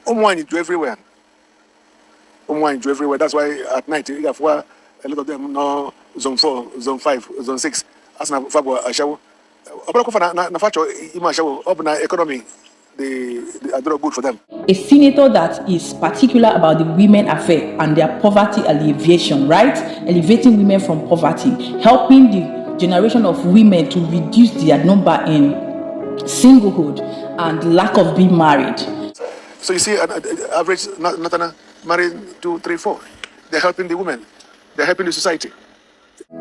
Wine you everywhere. Wine you everywhere. That's why at night you have a lot of them no zone 4, zone 5, zone 6. As na fabo a show. Na factor ima show open economy. They are not good for them. A senator that is particular about the women affair and their poverty alleviation, right? Elevating women from poverty, helping the generation of women to reduce their number in singlehood and lack of being married. So you see, average not married 2, 3, 4. They're helping the women. They're helping the society.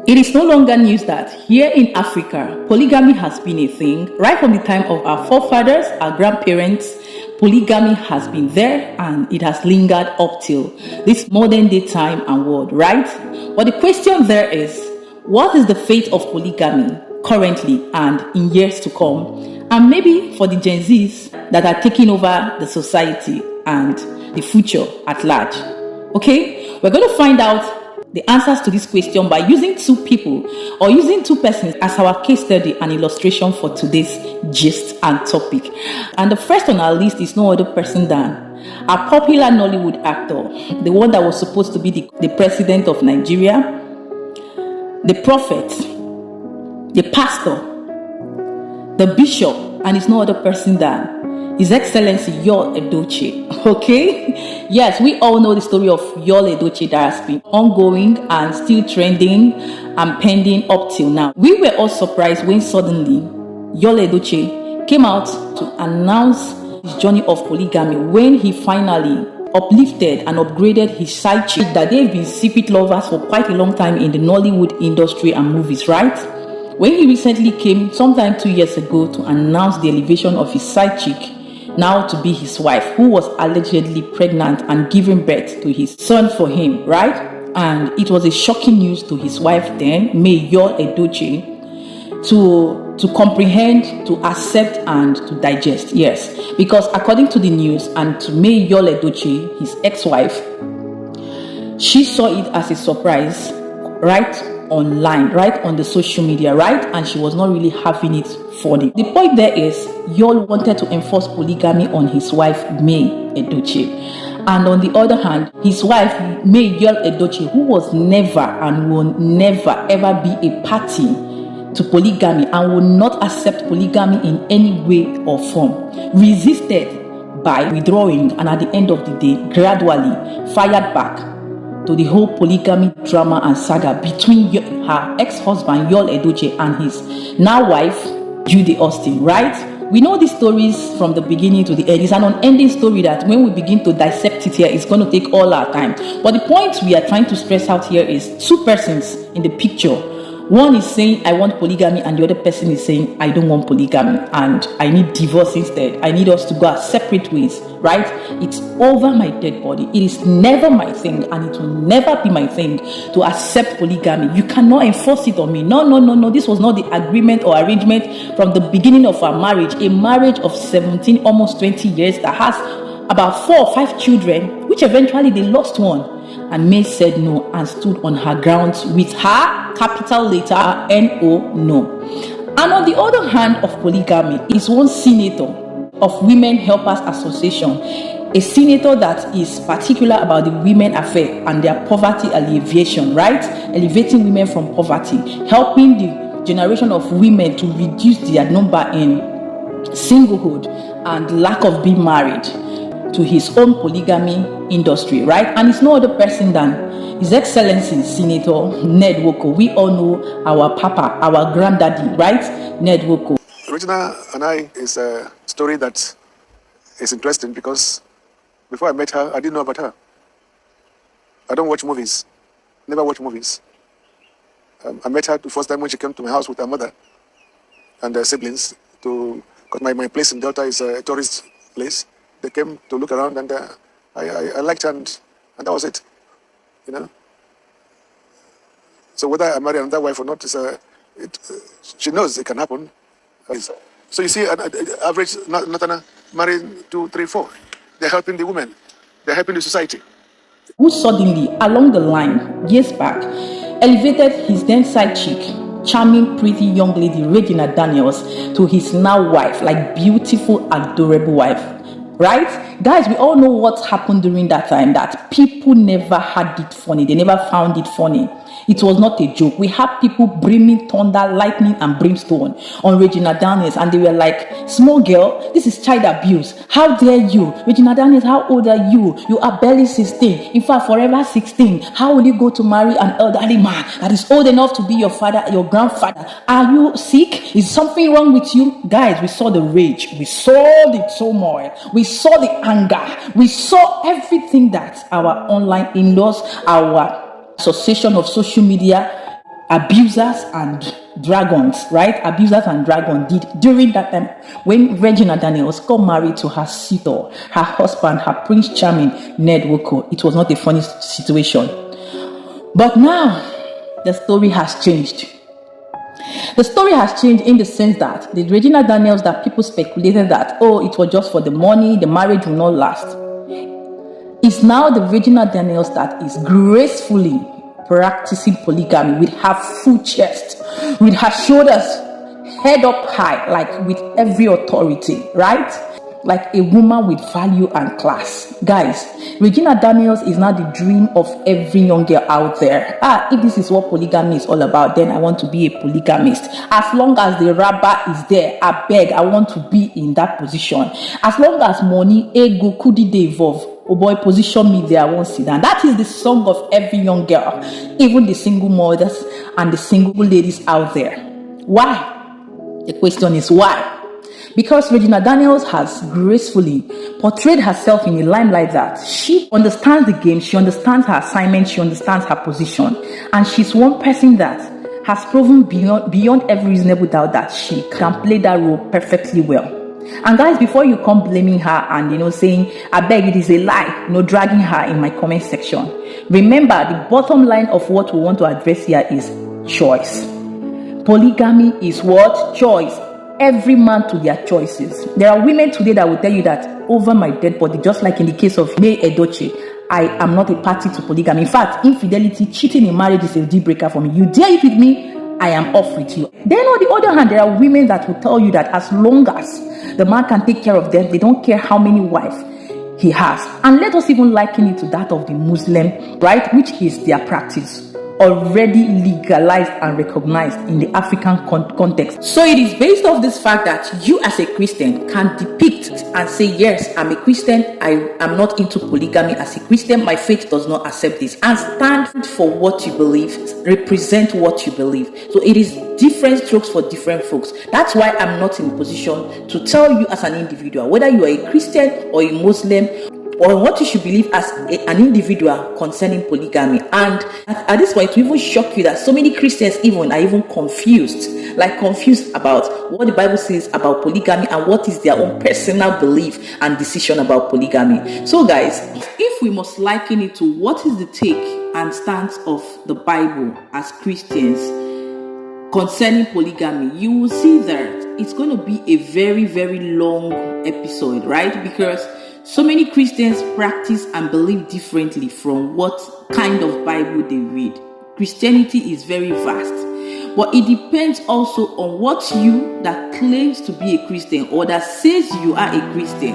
It is no longer news that here in Africa, polygamy has been a thing. Right from the time of our forefathers, our grandparents, polygamy has been there and it has lingered up till this modern day time and world, right? But the question there is, what is the fate of polygamy currently and in years to come? And maybe for the Gen Zs that are taking over the society and the future at large. Okay, we're going to find out the answers to this question by using two people or using two persons as our case study and illustration for today's gist and topic. And the first on our list is no other person than a popular Nollywood actor, the one that was supposed to be the president of Nigeria, the prophet, the pastor, the bishop, and it's no other person than His Excellency YULEDOCHIE. Okay? Yes, we all know the story of YULEDOCHIE that has been ongoing and still trending and pending up till now. We were all surprised when suddenly YULEDOCHIE came out to announce his journey of polygamy when he finally uplifted and upgraded his side chick that they've been secret lovers for quite a long time in the Nollywood industry and movies, right? When he recently came sometime 2 years ago to announce the elevation of his side chick now to be his wife, who was allegedly pregnant and giving birth to his son for him, right? And it was a shocking news to his wife then, May YULEDOCHIE, to comprehend, to accept, and to digest. Yes, because according to the news and to May YULEDOCHIE, his ex-wife, she saw it as a surprise, right? Online, right on the social media, right? And she was not really having it funny. The point there is, Yul wanted to enforce polygamy on his wife, May YULEDOCHIE. And on the other hand, his wife, May YULEDOCHIE, who was never and will never ever be a party to polygamy and will not accept polygamy in any way or form, resisted by withdrawing and at the end of the day, gradually fired back to the whole polygamy drama and saga between her ex-husband YULEDOCHIE and his now wife Judy Austin, right? We know these stories from the beginning to the end. It's an unending story that when we begin to dissect it here, it's going to take all our time. But the point we are trying to stress out here is two persons in the picture. One is saying, I want polygamy, and the other person is saying, I don't want polygamy, and I need divorce instead. I need us to go our separate ways, right? It's over my dead body. It is never my thing, and it will never be my thing to accept polygamy. You cannot enforce it on me. No. This was not the agreement or arrangement from the beginning of our marriage. A marriage of 17, almost 20 years that has about 4 or 5 children, which eventually they lost one. And May said no and stood on her grounds with her capital letter N-O, no. And on the other hand of polygamy is one senator of Women Helpers Association, a senator that is particular about the women affair and their poverty alleviation, right? Elevating women from poverty, helping the generation of women to reduce their number in singlehood and lack of being married to his own polygamy industry, right? And it's no other person than His Excellency Senatornednwoko. We all know our papa, our granddaddy, right? NED NWOKO. Regina and I is a story that is interesting because before I met her, I didn't know about her. I don't watch movies, never watch movies. I met her the first time when she came to my house with her mother and her siblings because my place in Delta is a tourist place. They came to look around and I liked her and that was it, you know. So whether I marry another wife or not, she knows it can happen. So you see, average not married 2, 3, 4. They're helping the women. They're helping the society. Who suddenly, along the line, years back, elevated his then side chick, charming, pretty young lady, Reginaldaniels, to his now wife, like beautiful, adorable wife. right? Guys, we all know what happened during that time, that people never had it funny. They never found it funny. It was not a joke. We had people bringing thunder, lightning, and brimstone on Regina Daniels, and they were like, small girl, this is child abuse. How dare you? Regina Daniels, how old are you? You are barely 16. In fact, forever 16. How will you go to marry an elderly man that is old enough to be your father, your grandfather? Are you sick? Is something wrong with you? Guys, we saw the rage. We saw the turmoil. We saw the anger. We saw everything that our online in-laws, our association of social media abusers and dragons, right? Abusers and dragons did during that time when Regina Daniels got married to her suitor, her husband, her Prince Charming, NED NWOKO. It was not a funny situation. But now, the story has changed. The story has changed in the sense that the Regina Daniels that people speculated that, oh, it was just for the money, the marriage will not last. It's now the Regina Daniels that is gracefully practicing polygamy with her full chest, with her shoulders head up high, like with every authority, right? Like a woman with value and class. Guys, Regina Daniels is now the dream of every young girl out there. If this is what polygamy is all about, then I want to be a polygamist. As long as the rubber is there, I beg, I want to be in that position. As long as money, ego, could it evolve? Oh boy, position me there, I won't sit down. That is the song of every young girl, even the single mothers and the single ladies out there. Why? The question is why? Because Regina Daniels has gracefully portrayed herself in a limelight that she understands the game, she understands her assignment, she understands her position. And she's one person that has proven beyond every reasonable doubt that she can play that role perfectly well. And guys, before you come blaming her and saying, I beg, it is a lie, dragging her in my comment section, remember the bottom line of what we want to address here is choice. Polygamy is what? Choice. Every man to their choices. There are women today that will tell you that over my dead body, just like in the case of NED NWOKO, I am not a party to polygamy. In fact, infidelity, cheating in marriage is a deal breaker for me. You dare it with me, I am off with you. Then on the other hand, there are women that will tell you that as long as the man can take care of them, they don't care how many wives he has. And let us even liken it to that of the Muslim, right, which is their practice, already legalized and recognized in the African context. So it is based off this fact that you as a Christian can depict and say, yes, I'm a Christian, I am not into polygamy as a Christian, my faith does not accept this, and stand for what you believe, represent what you believe. So it is different strokes for different folks. That's why I'm not in a position to tell you as an individual, whether you are a Christian or a Muslim, or what you should believe as an individual concerning polygamy. And at this point, it will even shock you that so many Christians are even confused about what the Bible says about polygamy and what is their own personal belief and decision about polygamy. So guys, if we must liken it to what is the take and stance of the Bible as Christians concerning polygamy, you will see that it's going to be a very, very long episode, right? Because so many Christians practice and believe differently from what kind of Bible they read. Christianity is very vast, but it depends also on what you that claims to be a Christian or that says you are a Christian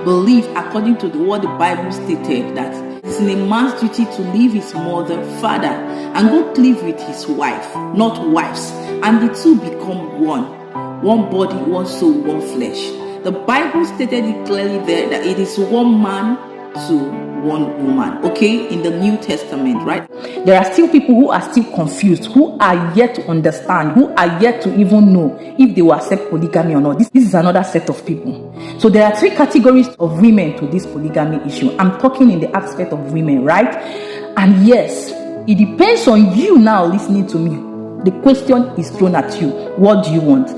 believe according to what the Bible stated, that it's in a man's duty to leave his mother, father, and go live with his wife, not wives, and the two become one body, one soul, one flesh. The Bible stated it clearly there that it is one man to one woman, okay, in the New Testament, right? There are still people who are still confused, who are yet to understand, who are yet to even know if they will accept polygamy or not. This is another set of people. So there are three categories of women to this polygamy issue. I'm talking in the aspect of women, right? And yes, it depends on you now listening to me. The question is thrown at you. What do you want?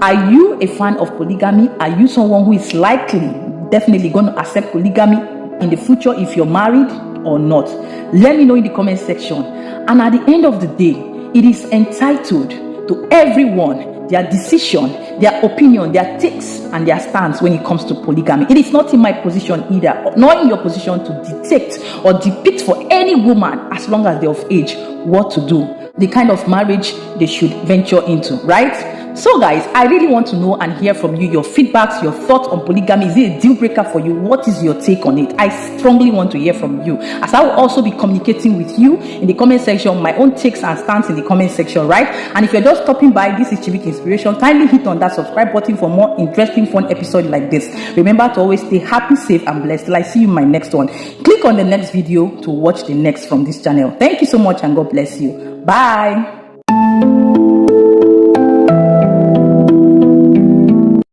Are you a fan of polygamy? Are you someone who is definitely going to accept polygamy in the future if you're married or not? Let me know in the comment section. And at the end of the day, it is entitled to everyone, their decision, their opinion, their takes, and their stance when it comes to polygamy. It is not in my position either, nor in your position to dictate or depict for any woman, as long as they're of age, what to do, the kind of marriage they should venture into, right? So guys, I really want to know and hear from you your feedbacks, your thoughts on polygamy. Is it a deal breaker for you? What is your take on it? I strongly want to hear from you, as I will also be communicating with you in the comment section, my own takes and stance in the comment section, right? And if you're just stopping by, this is Chivicinspirations. Kindly hit on that subscribe button for more interesting, fun episodes like this. Remember to always stay happy, safe, and blessed. Till I see you in my next one. Click on the next video to watch the next from this channel. Thank you so much and God bless you. Bye.